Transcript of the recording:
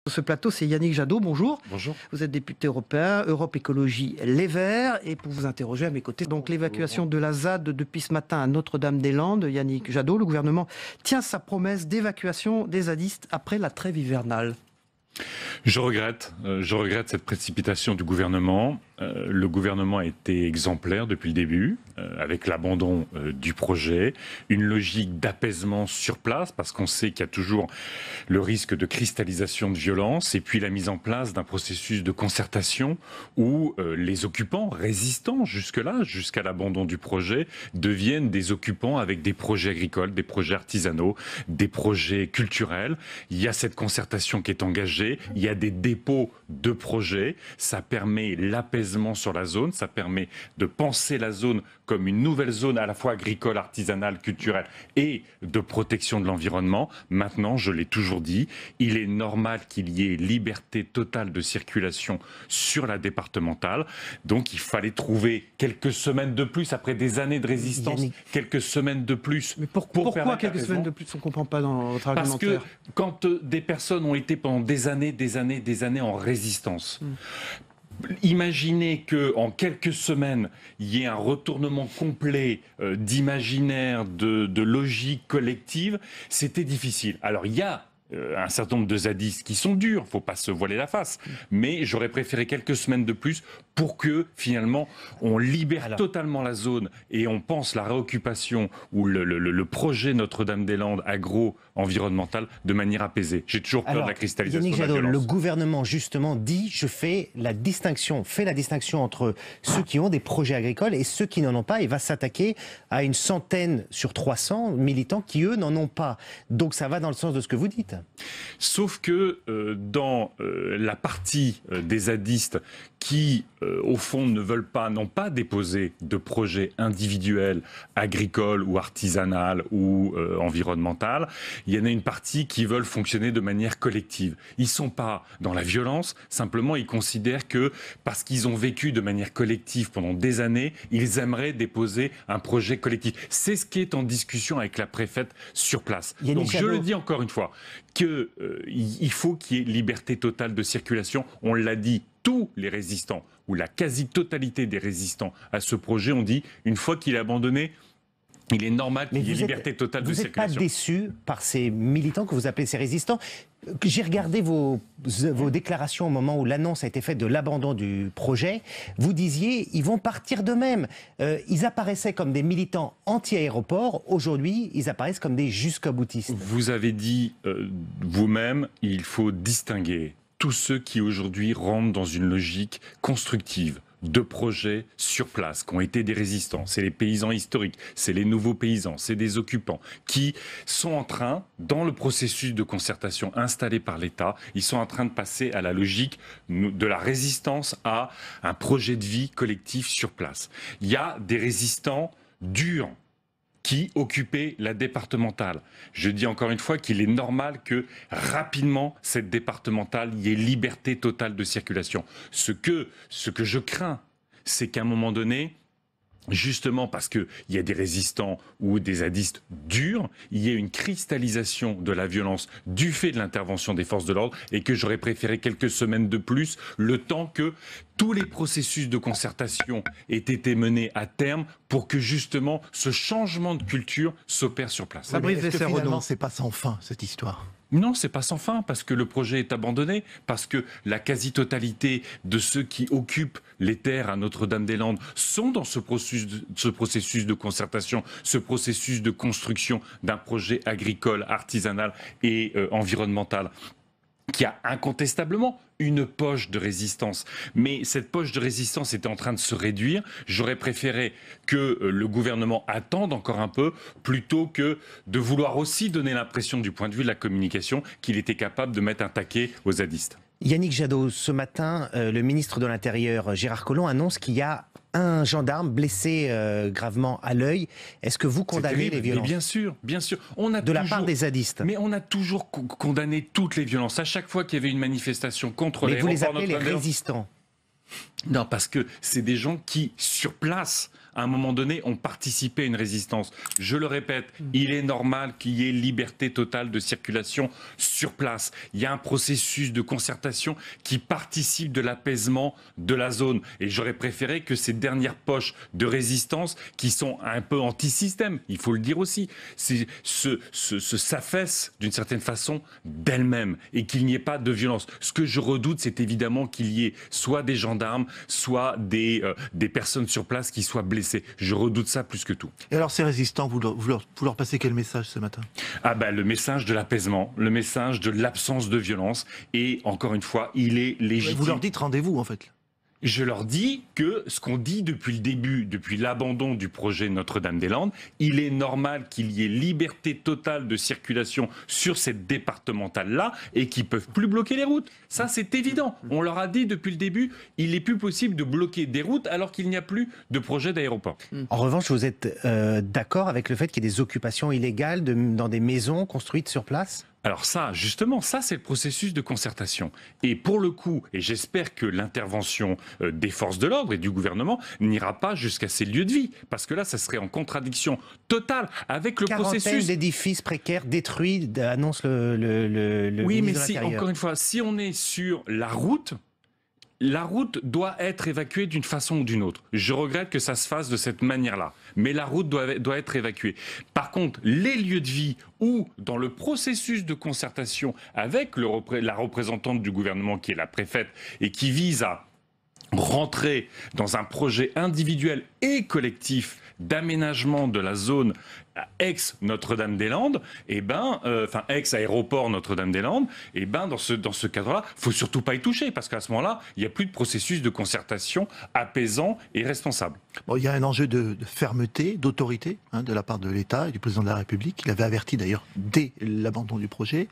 Ce plateau, c'est Yannick Jadot, bonjour. Bonjour. Vous êtes député européen, Europe Écologie Les Verts, et pour vous interroger à mes côtés, donc l'évacuation de la ZAD depuis ce matin à Notre-Dame-des-Landes. Yannick Jadot, le gouvernement tient sa promesse d'évacuation des zadistes après la trêve hivernale. Je regrette cette précipitation du gouvernement. Le gouvernement a été exemplaire depuis le début, avec l'abandon du projet, une logique d'apaisement sur place, parce qu'on sait qu'il y a toujours le risque de cristallisation de violence, et puis la mise en place d'un processus de concertation où les occupants résistants jusque-là, jusqu'à l'abandon du projet, deviennent des occupants avec des projets agricoles, des projets artisanaux, des projets culturels. Il y a cette concertation qui est engagée, il y a des dépôts de projets, ça permet l'apaisement sur la zone, ça permet de penser la zone comme une nouvelle zone à la fois agricole, artisanale, culturelle et de protection de l'environnement. Maintenant, je l'ai toujours dit, il est normal qu'il y ait liberté totale de circulation sur la départementale. Donc il fallait trouver quelques semaines de plus, après des années de résistance, Yannick, quelques semaines de plus. Mais pourquoi quelques semaines de plus? On ne comprend pas dans votre argumentaire. Parce que quand des personnes ont été pendant des années en résistance, imaginez qu'en quelques semaines, il y ait un retournement complet d'imaginaire, de logique collective, c'était difficile. Alors il y a un certain nombre de zadistes qui sont durs, il ne faut pas se voiler la face, mais j'aurais préféré quelques semaines de plus pour que finalement on libère totalement la zone et on pense la réoccupation ou le projet Notre-Dame-des-Landes agro-environnemental de manière apaisée. J'ai toujours peur de la cristallisation Yannick de la Jadot, violence. le gouvernement justement dit fait la distinction entre ceux qui ont des projets agricoles et ceux qui n'en ont pas, et va s'attaquer à une centaine sur 300 militants qui eux n'en ont pas. Donc ça va dans le sens de ce que vous dites. Sauf que dans la partie des zadistes qui, au fond, n'ont pas déposé de projet individuel, agricole ou artisanal ou environnemental, il y en a une partie qui veulent fonctionner de manière collective. Ils ne sont pas dans la violence, simplement ils considèrent que parce qu'ils ont vécu de manière collective pendant des années, ils aimeraient déposer un projet collectif. C'est ce qui est en discussion avec la préfète sur place. Yannick Donc je Jadot. le dis encore une fois, qu'il faut qu'il y ait liberté totale de circulation. On l'a dit, tous les résistants, ou la quasi-totalité des résistants à ce projet ont dit, une fois qu'il est abandonné, il est normal qu'il y ait liberté totale de circulation. Vous n'êtes pas déçu par ces militants que vous appelez ces résistants? J'ai regardé vos déclarations au moment où l'annonce a été faite de l'abandon du projet. Vous disiez, ils vont partir d'eux-mêmes. Ils apparaissaient comme des militants anti-aéroport. Aujourd'hui, ils apparaissent comme des jusqu'au-boutistes. Vous avez dit vous-même, il faut distinguer tous ceux qui aujourd'hui rentrent dans une logique constructive de projets sur place, qui ont été des résistants. C'est les paysans historiques, c'est les nouveaux paysans, c'est des occupants qui sont en train, dans le processus de concertation installé par l'État, ils sont en train de passer à la logique de la résistance à un projet de vie collectif sur place. Il y a des résistants durs qui occupaient la départementale. Je dis encore une fois qu'il est normal que rapidement, cette départementale, il y ait liberté totale de circulation. Ce que je crains, c'est qu'à un moment donné, justement parce qu'il y a des résistants ou des zadistes durs, il y a une cristallisation de la violence du fait de l'intervention des forces de l'ordre et que j'aurais préféré quelques semaines de plus, le temps que tous les processus de concertation aient été menés à terme pour que justement ce changement de culture s'opère sur place. Fabrice Est-ce que Vesser-Renaud. finalement, c'est pas sans fin, cette histoire? Non, c'est pas sans fin, parce que le projet est abandonné, parce que la quasi-totalité de ceux qui occupent les terres à Notre-Dame-des-Landes sont dans ce processus de concertation, ce processus de construction d'un projet agricole, artisanal et environnemental, qui a incontestablement une poche de résistance. Mais cette poche de résistance était en train de se réduire. J'aurais préféré que le gouvernement attende encore un peu, plutôt que de vouloir aussi donner l'impression, du point de vue de la communication, qu'il était capable de mettre un taquet aux zadistes. Yannick Jadot, ce matin, le ministre de l'Intérieur, Gérard Collomb, annonce qu'il y a un gendarme blessé gravement à l'œil. Est-ce que vous condamnez les violences? Mais bien sûr, bien sûr. De la part des zadistes. Mais on a toujours condamné toutes les violences. À chaque fois qu'il y avait une manifestation contre l'aéroport Mais vous les appelez les Notre-Dame-des-Landes. résistants. Non, parce que c'est des gens qui, sur place, à un moment donné, ont participé à une résistance. Je le répète, il est normal qu'il y ait liberté totale de circulation sur place. Il y a un processus de concertation qui participe de l'apaisement de la zone. Et j'aurais préféré que ces dernières poches de résistance, qui sont un peu anti-système, il faut le dire aussi, s'affaissent d'une certaine façon d'elles-mêmes et qu'il n'y ait pas de violence. Ce que je redoute, c'est évidemment qu'il y ait soit des gendarmes, soit des personnes sur place qui soient blessées. Je redoute ça plus que tout. Et alors ces résistants, vous leur passez quel message ce matin? Ah ben, le message de l'apaisement, le message de l'absence de violence. Et encore une fois, il est légitime. Vous leur dites rendez-vous en fait. Je leur dis que ce qu'on dit depuis le début, depuis l'abandon du projet Notre-Dame-des-Landes, il est normal qu'il y ait liberté totale de circulation sur cette départementale-là et qu'ils ne peuvent plus bloquer les routes. Ça, c'est évident. On leur a dit depuis le début, il n'est plus possible de bloquer des routes alors qu'il n'y a plus de projet d'aéroport. En revanche, vous êtes d'accord avec le fait qu'il y ait des occupations illégales dans des maisons construites sur place ? Alors ça, justement, ça c'est le processus de concertation. Et pour le coup, et j'espère que l'intervention des forces de l'ordre et du gouvernement n'ira pas jusqu'à ces lieux de vie, parce que là, ça serait en contradiction totale avec le processus. Quarantaine d'édifices précaires détruits, annonce le oui, ministre mais de si, l'Intérieur. encore une fois, si on est sur la route doit être évacuée d'une façon ou d'une autre. Je regrette que ça se fasse de cette manière-là. Mais la route doit être évacuée. Par contre, les lieux de vie ou dans le processus de concertation avec la représentante du gouvernement qui est la préfète et qui vise à rentrer dans un projet individuel et collectif d'aménagement de la zone ex-Notre-Dame-des-Landes, ex-aéroport Notre-Dame-des-Landes, dans ce cadre-là, il ne faut surtout pas y toucher, parce qu'à ce moment-là, il n'y a plus de processus de concertation apaisant et responsable. Bon, il y a un enjeu de fermeté, d'autorité de la part de l'État et du président de la République. Il avait averti d'ailleurs dès l'abandon du projet.